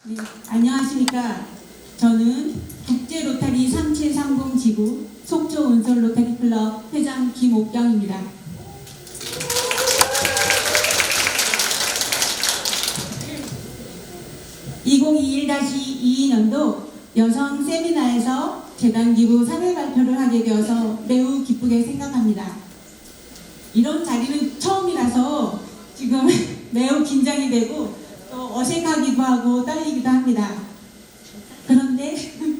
네, 안녕하십니까. 저는 국제 로타리 3730 지구 속초 은솔 로타리 클럽 회장 김옥경입니다. (2021-22년도) 여성 세미나에서 재단 기부 사례 발표를 하게 되어서 매우 기쁘게 생각합니다. 이런 자리는 처음이라서 지금 매우 긴장이 되고 또 어색하기도 하고 떨리기도 합니다. 그런데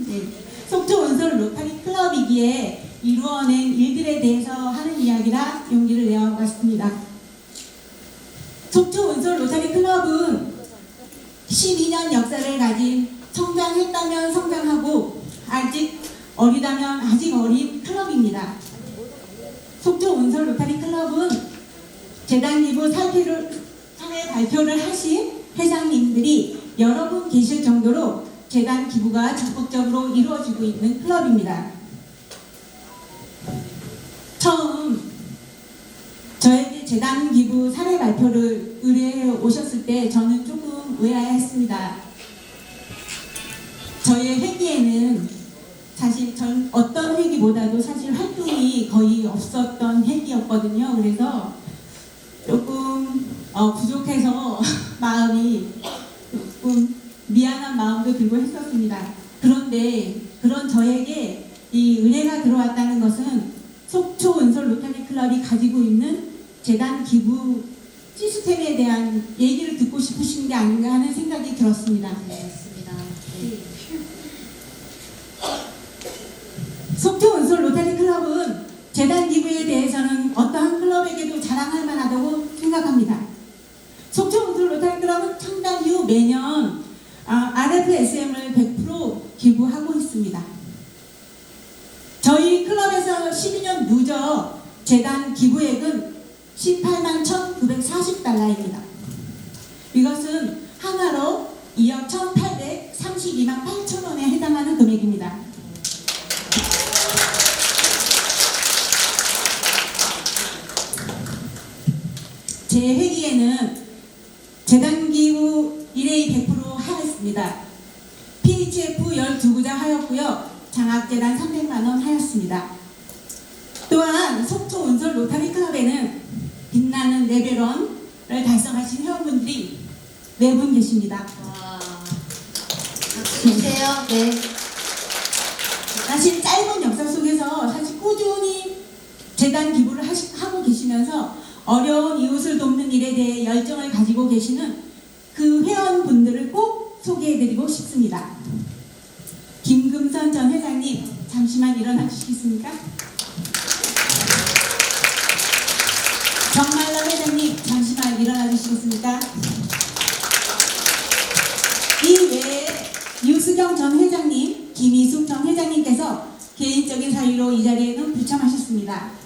네, 속초 은솔 로타리 클럽이기에 이루어낸 일들에 대해서 하는 이야기라 용기를 내어봤습니다. 속초 은솔 로타리 클럽은 12년 역사를 가진 성장했다면 성장하고 아직 어리다면 아직 어린 클럽입니다. 속초 은솔 로타리 클럽은 재단 기부 사례 발표를 하신 회장님들이 여러 분 계실 정도로 재단 기부가 적극적으로 이루어지고 있는 클럽입니다. 처음 저에게 재단 기부 사례 발표를 의뢰해 오셨을 때 저는 조금 의아했습니다. 저의 회기에는 사실 전 어떤 회기보다도 사실 활동이 거의 없었던 회기였거든요. 그래서 조금 부족해서 마음이 조금 미안한 마음도 들고 했었습니다. 그런데 그런 저에게 이 은혜가 들어왔다는 것은 속초 은솔 로타리 클럽이 가지고 있는 재단 기부 시스템에 대한 얘기를 듣고 싶으신 게 아닌가 하는 생각이 들었습니다. 네, 맞습니다. 네. 속초 은솔 로타리 클럽은 재단 기부에 대해서는 어떠한 클럽에게도 자랑할 만하다고 생각합니다. 속초 은솔 로타리 클럽은 창단 이후 매년 RFSM을 100% 기부하고 있습니다. 저희 클럽에서 12년 누적 재단 기부액은 18만 1,940달러입니다. 이것은 하나로 2억 1,832만 8천 원에 해당하는 금액입니다. 제 회기에는 재단 기부 1회 100% 하였습니다. PHF 12구자 하였고요. 장학재단 300만원 하였습니다. 또한 속초 은솔 로타리 클럽에는 빛나는 레벨원을 달성하신 회원분들이 4분 계십니다. 와, 박수 주세요. 네. 사실 짧은 역사 속에서 사실 꾸준히 재단 기부를 하고 계시면서 어려운 이웃을 돕는 일에 대해 열정을 가지고 계시는 그 회원분들을 꼭 소개해드리고 싶습니다. 김금선 전 회장님, 잠시만 일어나 주시겠습니까? 정말남 회장님, 잠시만 일어나 주시겠습니까? 이 외에 유수경 전 회장님, 김희숙 전 회장님께서 개인적인 사유로 이 자리에는 불참하셨습니다.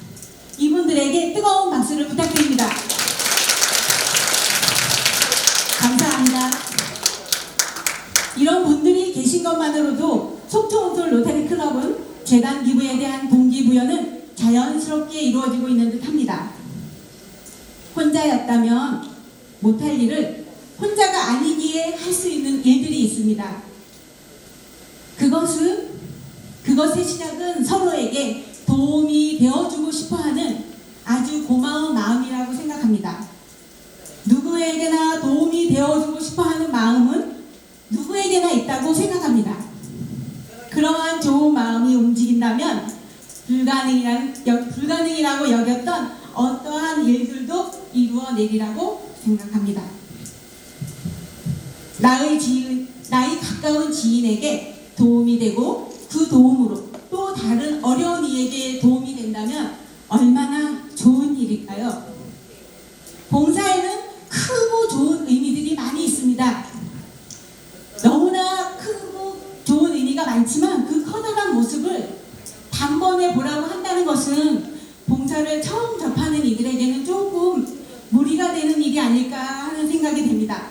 이분들에게 뜨거운 박수를 부탁드립니다. 감사합니다. 이런 분들이 계신 것만으로도 속초 은솔 로타리 클럽은 재단 기부에 대한 동기부여는 자연스럽게 이루어지고 있는 듯합니다. 혼자였다면 못할 일을 혼자가 아니기에 할 수 있는 일들이 있습니다. 그것의 시작은 서로에게 도움이 되어주고 싶어하는 아주 고마운 마음이라고 생각합니다. 누구에게나 도움이 되어주고 싶어하는 마음은 누구에게나 있다고 생각합니다. 그러한 좋은 마음이 움직인다면 불가능이라고 여겼던 어떠한 일들도 이루어내리라고 생각합니다. 나의 가까운 지인에게 도움이 되고 그 도움으로 또 다른 어려운 이에게 도움이 된다면 얼마나 좋은 일일까요? 봉사에는 크고 좋은 의미들이 많이 있습니다. 너무나 크고 좋은 의미가 많지만 그 커다란 모습을 단번에 보라고 한다는 것은 봉사를 처음 접하는 이들에게는 조금 무리가 되는 일이 아닐까 하는 생각이 됩니다.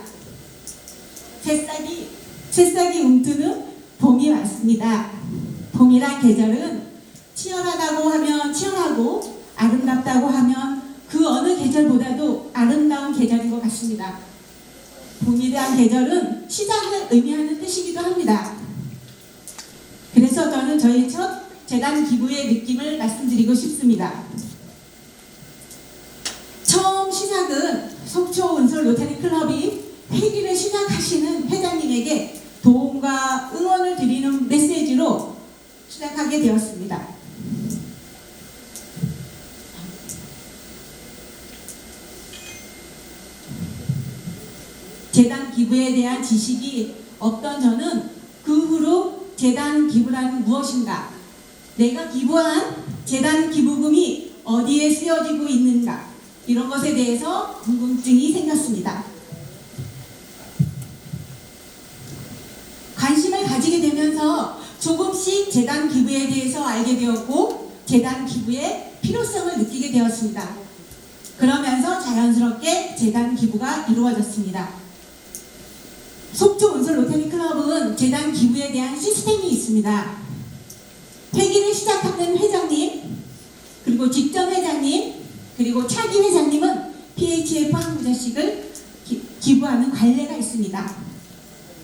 새싹이 움트는 봄이 왔습니다. 봄이란 계절은 치열하다고 하면 치열하고 아름답다고 하면 그 어느 계절보다도 아름다운 계절인 것 같습니다. 봄에 대한 계절은 시작을 의미하는 뜻이기도 합니다. 그래서 저는 저희 첫 재단 기부의 느낌을 말씀드리고 싶습니다. 처음 시작은 속초 은솔 로터리 클럽이 회기를 시작하시는 회장님에게 도움과 응원을 드리는 메시지로 시작하게 되었습니다. 재단 기부에 대한 지식이 없던 저는 그 후로 재단 기부란 무엇인가, 내가 기부한 재단 기부금이 어디에 쓰여지고 있는가, 이런 것에 대해서 궁금증이 생겼습니다. 관심을 가지게 되면서 조금씩 재단 기부에 대해서 알게 되었고 재단 기부의 필요성을 느끼게 되었습니다. 그러면서 자연스럽게 재단 기부가 이루어졌습니다. 속초 은솔 로터리 클럽은 재단 기부에 대한 시스템이 있습니다. 회기를 시작하는 회장님, 그리고 직전 회장님, 그리고 차기 회장님은 PHF 한 구자씩을 기부하는 관례가 있습니다.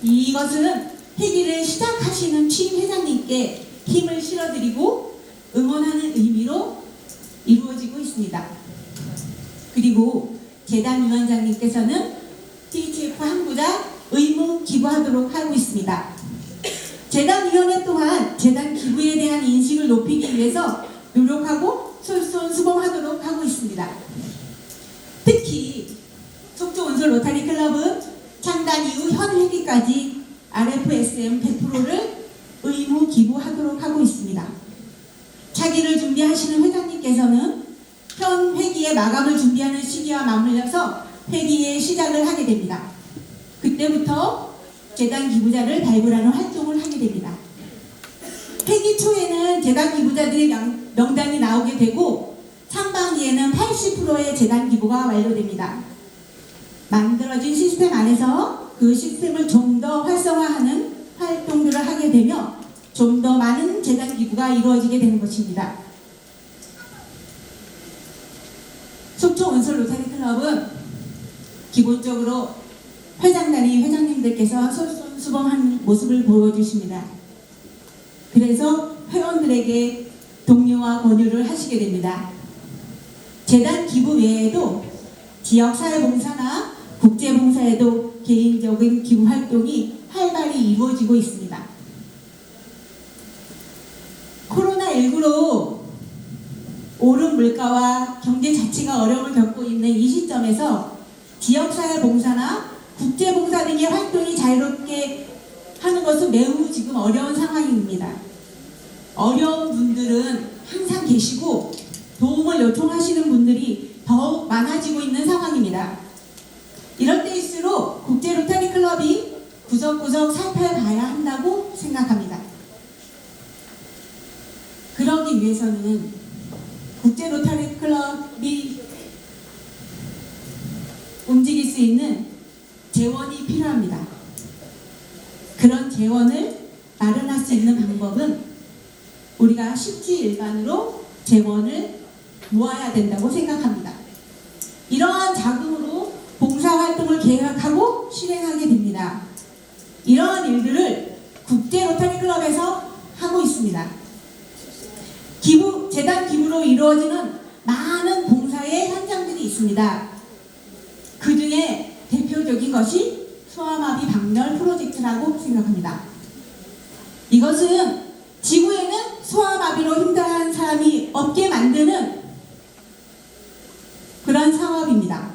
이것은 회기를 시작하시는 취임 회장님께 힘을 실어드리고 응원하는 의미로 이루어지고 있습니다. 그리고 재단 위원장님께서는 PHF 한 구자 의무 기부하도록 하고 있습니다. 재단위원회 또한 재단 기부에 대한 인식을 높이기 위해서 노력하고 솔선수범하도록 하고 있습니다. 특히 속초 은솔 로터리 클럽은 창단 이후 현 회기까지 RFSM 100%를 의무 기부하도록 하고 있습니다. 차기를 준비하시는 회장님께서는 현 회기의 마감을 준비하는 시기와 맞물려서 회기의 시작을 하게 됩니다. 그때부터 재단 기부자를 발굴하는 활동을 하게 됩니다. 회기 초에는 재단 기부자들의 명단이 나오게 되고 상반기에는 80%의 재단 기부가 완료됩니다. 만들어진 시스템 안에서 그 시스템을 좀 더 활성화하는 활동들을 하게 되며 좀 더 많은 재단 기부가 이루어지게 되는 것입니다. 속초 은솔 로터리 클럽은 기본적으로 회장단위 회장님들께서 솔선수범하는 모습을 보여주십니다. 그래서 회원들에게 독려와 권유를 하시게 됩니다. 재단 기부 외에도 지역사회봉사나 국제봉사에도 개인적인 기부 활동이 활발히 이루어지고 있습니다. 코로나19로 오른 물가와 경제 자체가 어려움을 겪고 있는 이 시점에서 지역사회봉사나 국제봉사 등의 활동이 자유롭게 하는 것은 매우 지금 어려운 상황입니다. 어려운 분들은 항상 계시고 도움을 요청하시는 분들이 더욱 많아지고 있는 상황입니다. 이럴 때일수록 국제 로터리 클럽이 구석구석 살펴봐야 한다고 생각합니다. 그러기 위해서는 국제 로터리 클럽이 움직일 수 있는 재원이 필요합니다. 그런 재원을 마련할 수 있는 방법은 우리가 십지일반으로 재원을 모아야 된다고 생각합니다. 이러한 자금으로 봉사활동을 계획하고 실행하게 됩니다. 이러한 일들을 국제 로터리 클럽에서 하고 있습니다. 재단 기부로 이루어지는 많은 봉사의 현장들이 있습니다. 그 중에 대표적인 것이 소아마비 박멸 프로젝트라고 생각합니다. 이것은 지구에는 소아마비로 힘들어하는 사람이 없게 만드는 그런 사업입니다.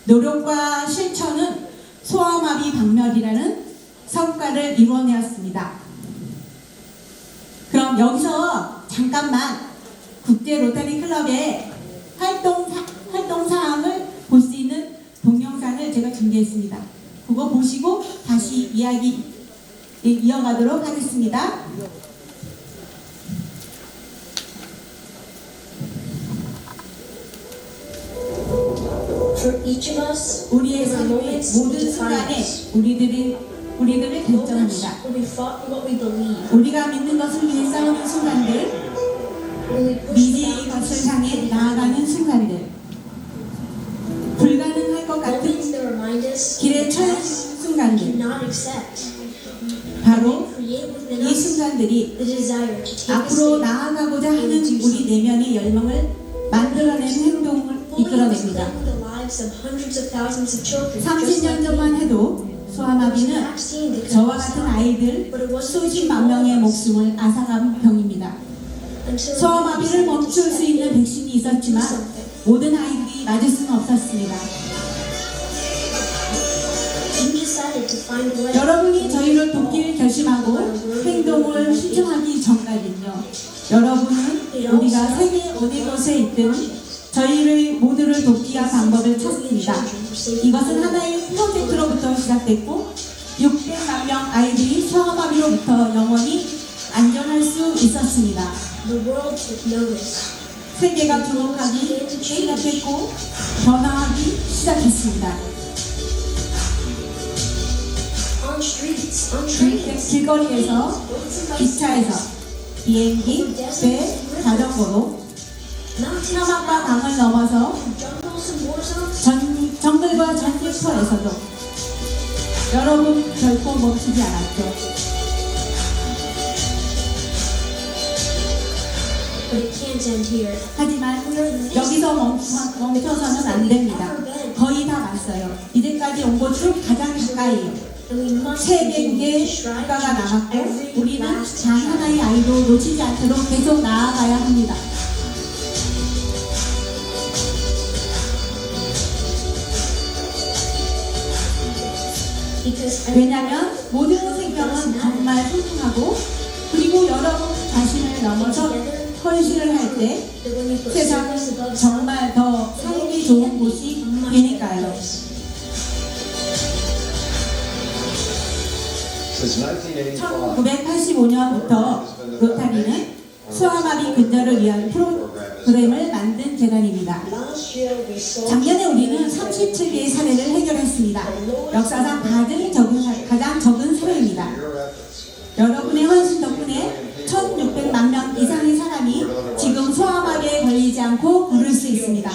노력과 실천은 소아마비 박멸이라는 성과를 이루어내었습니다. 그럼 여기서 잠깐만 국제 로터리 클럽의 활동 사항을 볼 수 있는 동영상을 제가 준비했습니다. 그거 보시고 다시 이야기 이어가도록 하겠습니다. For each of us, 우리의 there are 삶의 moments 모든 to 순간에 define 우리들을 결정합니다. moments when we fought for what we believe, 우리가 믿는 것을 위해 싸우는 순간들, when we pushed 미래의 the 것을 boundaries, 향해 나아가는 순간들, 불가능할 것 같은 moments that remind us this 길에 처해진 task 순간들, cannot accept. 바로 Create within 이 us 순간들이 the desire to take a 앞으로 stand 나아가고자 하는 우리 내면의 열망을 만들어내는 행동을 fully 이끌어냅니다. claim the lives of hundreds of thousands of children. just 30년 like 전만 me. 해도 There's a 소아마비는 vaccine that could 저와 help 같은 stop it, 아이들 but it wasn't 수십만 for 명의 all of us. 목숨을 앗아간 병입니다. Until we 소아마비를 decided to 멈출 수 step 있는 in 백신이 and do 있었지만 something. 모든 아이들이 맞을 수는 없었습니다. You decided to find a way. 여러분이 저희를 돕기를 결심하고 행동을 실천하기 전까지는요. 여러분은 우리가 세계 어느 곳에 있든 저희를 모두를 돕기한 방법을 찾습니다. 이것은 하나의 프로젝트로부터 시작됐고 600만 명 아이들이 소아마비로부터 영원히 안전할 수 있었습니다. The world took notice. 세계가 주목하기 시작했고 변화하기 시작했습니다. On streets, on trains, 길거리에서, boats and 기차에서, bicycles, 비행기, 배, 자전거로 mountains, 사막과 강을 넘어서 jungles and war zones. 정글과 전쟁터에서도 여러분 결코 멈추지 않았죠. But it can't end here. 하지만 여기서 멈춰서는 안 됩니다. 거의 다 왔어요. 이제까지 온 곳 중 가장 가까이에요. And we must 세계국의 continue to strive 국가가 to 남았고 every 우리는 last 단 child. 하나의 아이도 놓치지 않도록 계속 나아가야 합니다. Because 왜냐하면 모든 생명은 정말 소중하고 그리고 여러분 자신을 넘어서 헌신을 할 때 that when you put 세상은 service above self, 정말 더 살기 좋은 곳이 되니까요. Since 1985, 1985년부터 로타리는 소아마비 근절을 위한 프로그램을 만든 재단입니다. 작년에 우리는 37개의 사례를 해결했습니다. 역사상 가장 적은 사례입니다. 여러분의 헌신 덕분에 1,600만 명 이상의 사람이 지금 소아마비에 걸리지 않고 걸을 수 있습니다.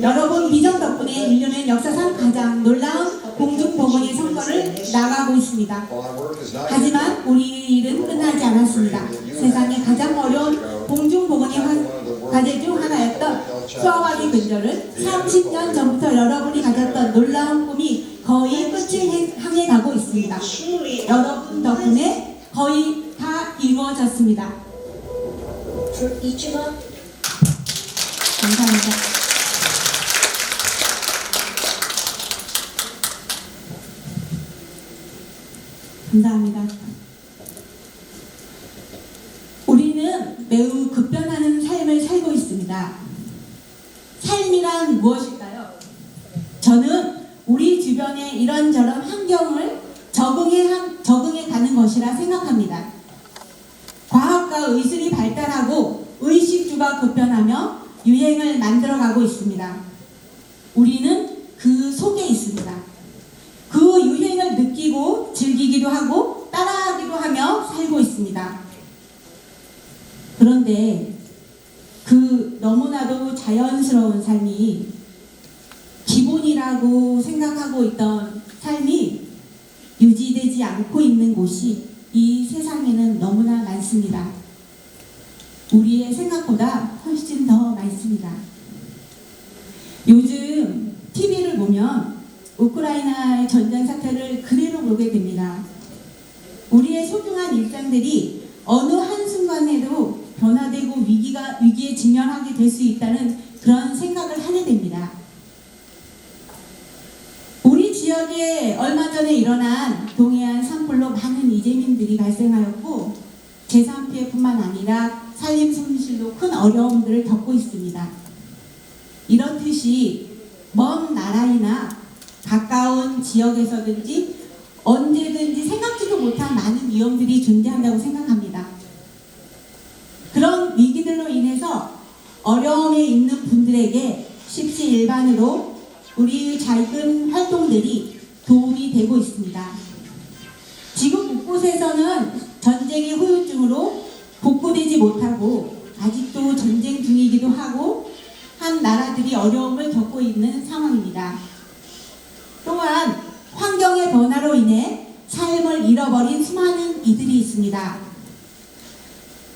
여러분 비전 덕분에 인류는 역사상 가장 놀라운 공중보건의 성과를 나가고 있습니다. while our work is not yet 하지만 우리 일은 끝나지 않았습니다. 세상에 가장 어려운 공중보건의 과제 중 하나였던 소아마비 근절은 30년 전부터 여러분이 가졌던 놀라운 꿈이 거의 끝을 향해 가고 있습니다. 여러분 덕분에 거의 다 이루어졌습니다. for each of us, 감사합니다. 감사합니다. 우리는 매우 급변하는 삶을 살고 있습니다. 삶이란 무엇일까요? 저는 우리 주변의 이런저런 환경을 적응해 가는 것이라 생각합니다. 과학과 의술이 발달하고 의식주가 급변하며 유행을 만들어가고 있습니다. 우리는 그 속에 있습니다. 그 유행을 느끼고 즐기기도 하고 따라하기도 하며 살고 있습니다. 그런데 그 너무나도 자연스러운 삶이 기본이라고 생각하고 있던 삶이 유지되지 않고 있는 곳이 이 세상에는 너무나 많습니다. 우리의 생각보다 훨씬 더 많습니다. 요즘 TV를 보면 우크라이나의 전쟁 사태를 그대로 보게 됩니다. 우리의 소중한 일상들이 어느 한순간에도 변화되고 위기에 직면하게 될 수 있다는 그런 생각을 하게 됩니다. 우리 지역에 얼마 전에 일어난 동해안 산불로 많은 이재민들이 발생하였고 재산 피해뿐만 아니라 살림 손실도 큰 어려움들을 겪고 있습니다. 이렇듯이 먼 나라이나 가까운 지역에서든지 언제든지 생각지도 못한 많은 위험들이 존재한다고 생각합니다. 그런 위기들로 인해서 어려움에 있는 분들에게 십시일반으로 우리의 작은 활동들이 도움이 되고 있습니다. 지금 곳곳에서는 전쟁의 후유증으로 복구되지 못하고 아직도 전쟁 중이기도 하고 한 나라들이 어려움을 겪고 있는 상황입니다. 또한 환경의 변화로 인해 삶을 잃어버린 수많은 이들이 있습니다.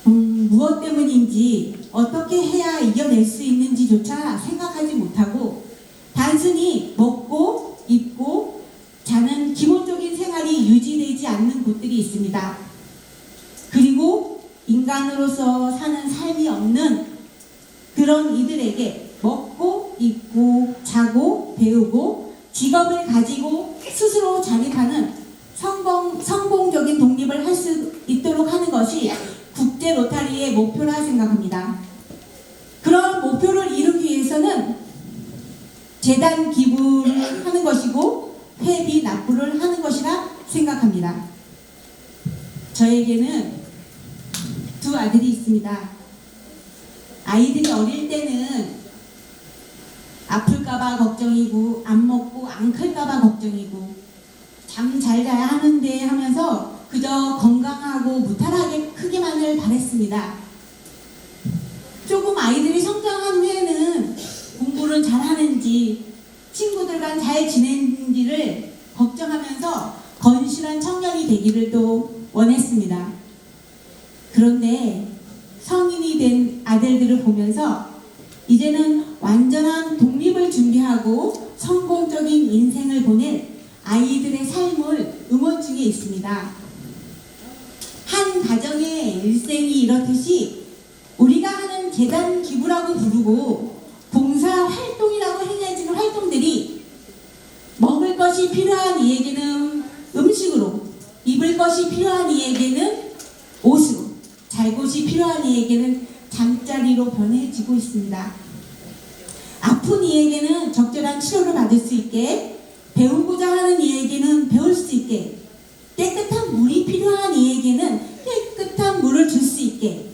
무엇 때문인지 어떻게 해야 이겨낼 수 있는지조차 생각하지 못하고 단순히 먹고 입고 자는 기본적인 생활이 유지되지 않는 곳들이 있습니다. 그리고 인간으로서 사는 삶이 없는 그런 이들에게 먹고 입고 자고 배우고 직업을 가지고 스스로 자립하는 성공적인 독립을 할 수 있도록 하는 것이 국제 로타리의 목표라 생각합니다. 그런 목표를 이루기 위해서는 재단 기부를 하는 것이고 회비 납부를 하는 것이라 생각합니다. 저에게는 두 아들이 있습니다. 아이들이 어릴 때는 아플까봐 걱정이고 안 먹고 안 클까봐 걱정이고 잠 잘 자야 하는데 하면서 그저 건강하고 무탈하게 크기만을 바랬습니다. 조금 아이들이 성장한 후에는 공부를 잘하는지 친구들과 잘 지내는지를 걱정하면서 건실한 청년이 되기를 또 원했습니다. 그런데 성인이 된 아들들을 보면서 이제는 완전한 독립을 준비하고 성공적인 인생을 보낼 아이들의 삶을 응원 중에 있습니다. 한 가정의 일생이 이렇듯이 우리가 하는 재단 기부라고 부르고 봉사 활동이라고 행해지는 활동들이 먹을 것이 필요한 이에게는 음식으로, 입을 것이 필요한 이에게는 옷으로, 잘 곳이 필요한 이에게는 잠자리로 변해지고 있습니다. 아픈 이에게는 적절한 치료를 받을 수 있게, 배우고자 하는 이에게는 배울 수 있게, 깨끗한 물이 필요한 이에게는 깨끗한 물을 줄 수 있게,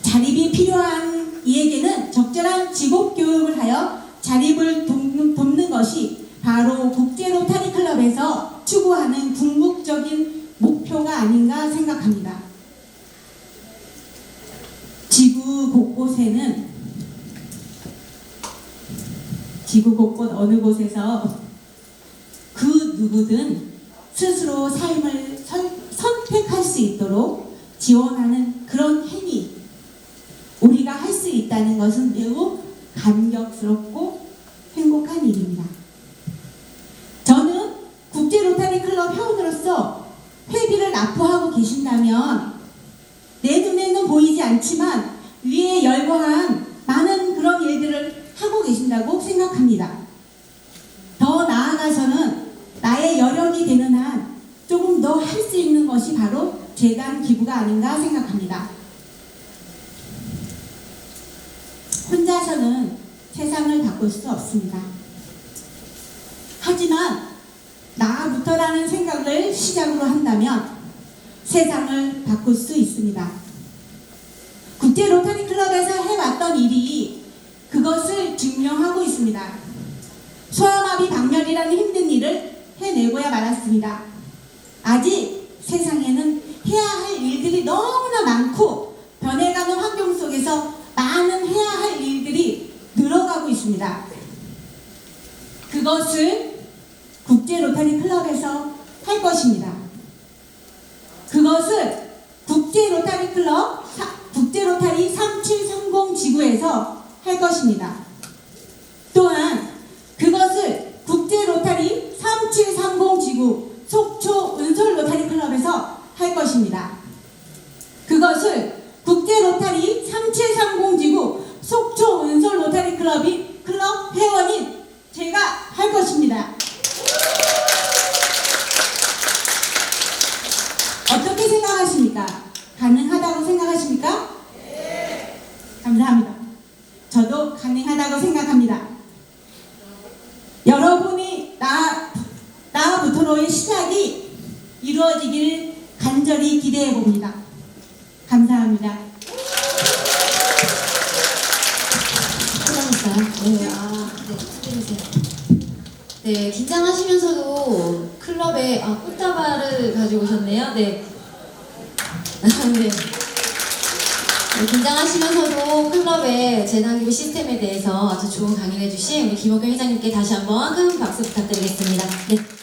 자립이 필요한 이에게는 적절한 직업 교육을 하여 자립을 돕는 것이 바로 국제 로타리 클럽에서 추구하는 궁극적인 목표가 아닌가 생각합니다. 지구 곳곳 어느 곳에서 그 누구든 스스로 삶을 선택할 수 있도록 지원하는 그런 행위, 우리가 할 수 있다는 것은 매우 감격스럽고 행복한 일입니다. 저는 국제 로타리 클럽 회원으로서 회비를 납부하고 계신다면 내 눈에는 보이지 않지만 위에 열거한 많은 그런 일들을 하고 계신다고 생각합니다. 더 나아가서는 나의 여력이 되는 한 조금 더 할 수 있는 것이 바로 재단 기부가 아닌가 생각합니다. 혼자서는 세상을 바꿀 수 없습니다. 하지만 나부터라는 생각을 시작으로 한다면 세상을 바꿀 수 있습니다. 국제 로타리 클럽에서 해왔던 일이 그것을 증명하고 있습니다. 소아마비 박멸이라는 힘든 일을 해내고야 말았습니다. 아직 세상에는 해야 할 일들이 너무나 많고 변해가는 환경 속에서 많은 해야 할 일들이 늘어가고 있습니다. 그것을 국제 로타리 클럽에서 할 것입니다. 그것을 국제 로타리 클럽, 국제 로타리 3730 지구에서 할 것입니다. 또한 그것을 국제 로타리 3730 지구 속초 은솔 로타리 클럽에서 할 것입니다. 그것을 국제 로타리 3730 지구 속초 은솔 로타리 클럽 회원인 제가 할 것입니다. 어떻게 생각하십니까? 가능하다고 생각하십니까? 네. 감사합니다. 저도 가능하다고 생각합니다. 여러분이 나부터로의 시작이 이루어지기를 간절히 기대해 봅니다. 감사합니다. 수고하셨어요. 네, 긴장하시면서도 클럽에 꽃다발을 가지고 오셨네요. 네. 네. 긴장하시면서도 클럽의 재단기부 시스템에 대해서 아주 좋은 강의를 해주신 우리 김옥경 회장님께 다시 한번 큰 박수 부탁드리겠습니다. 네.